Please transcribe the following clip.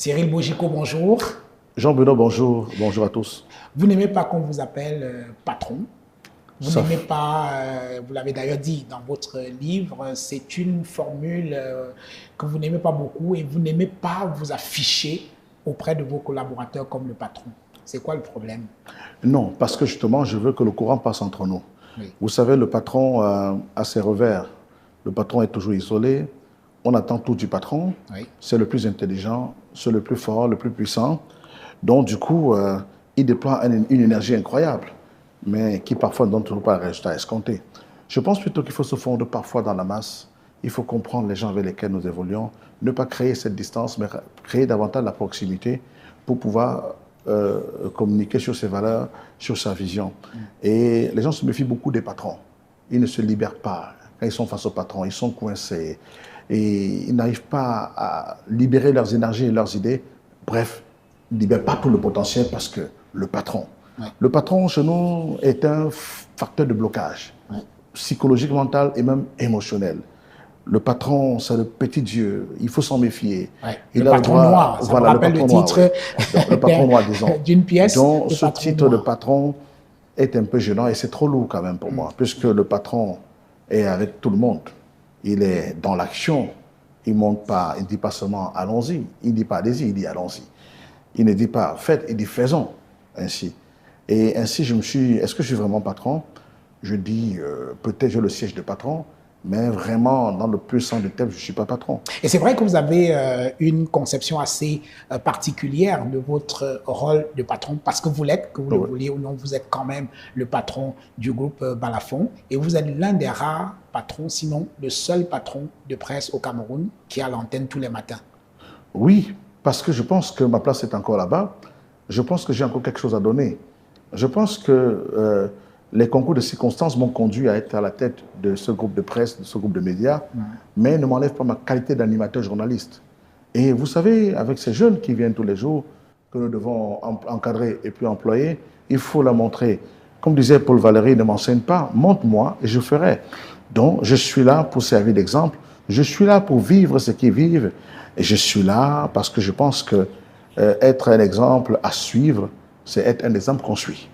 Cyril Bogico, bonjour. Jean-Benoît, bonjour. Bonjour à tous. Vous n'aimez pas qu'on vous appelle patron. Vous Ça, n'aimez pas, vous l'avez d'ailleurs dit dans votre livre, c'est une formule que vous n'aimez pas beaucoup et vous n'aimez pas vous afficher auprès de vos collaborateurs comme le patron. C'est quoi le problème? non, parce que justement, je veux que le courant passe entre nous. Oui. Vous savez, le patron a ses revers. Le patron est toujours isolé. On attend tout du patron. Oui. C'est le plus intelligent, c'est le plus fort, le plus puissant. Donc, du coup, il déploie une énergie incroyable, mais qui parfois ne donne toujours pas le résultat escompté. Je pense plutôt qu'il faut se fondre parfois dans la masse. Il faut comprendre les gens avec lesquels nous évoluons, ne pas créer cette distance, mais créer davantage la proximité pour pouvoir communiquer sur ses valeurs, sur sa vision. Et les gens se méfient beaucoup des patrons. Ils ne se libèrent pas. Quand ils sont face au patron, ils sont coincés. Et ils n'arrivent pas à libérer leurs énergies et leurs idées. Bref, ils ne libèrent pas tout le potentiel parce que le patron. Ouais. Le patron, chez nous, est un facteur de blocage, psychologique, mental et même émotionnel. Le patron, c'est le petit Dieu. Il faut s'en méfier. Ouais. Il Le a patron droit, noir, ça voilà, me rappelle le titre noir, le patron noir, disons. d'une pièce. Donc, Le ce patron titre de noir. patron est un peu gênant et c'est trop lourd quand même pour moi, puisque le patron est avec tout le monde. Il est dans l'action. Il monte pas, il ne dit pas seulement allons-y, il ne dit pas allez-y, il dit allons-y. Il ne dit pas faites, il dit faisons ainsi. Et ainsi, est-ce que je suis vraiment patron? Je dis, peut-être j'ai le siège de patron, mais vraiment, dans le plus sang du thème, je ne suis pas patron. Et c'est vrai que vous avez une conception assez particulière de votre rôle de patron, parce que vous l'êtes, que vous le vouliez ou non, vous êtes quand même le patron du groupe Balafon, et vous êtes l'un des rares patrons, sinon le seul patron de presse au Cameroun qui a l'antenne tous les matins. Oui, parce que je pense que ma place est encore là-bas. Je pense que j'ai encore quelque chose à donner. Je pense que les concours de circonstances m'ont conduit à être à la tête de ce groupe de presse, de ce groupe de médias, mais ne m'enlève pas ma qualité d'animateur journaliste. Et vous savez, avec ces jeunes qui viennent tous les jours, que nous devons encadrer et puis employer, il faut leur montrer. Comme disait Paul Valéry, ne m'enseigne pas, montre-moi et je ferai. Donc, je suis là pour servir d'exemple. Je suis là pour vivre ce qu'ils vivent. Et je suis là parce que je pense que être un exemple à suivre, c'est être un exemple qu'on suit.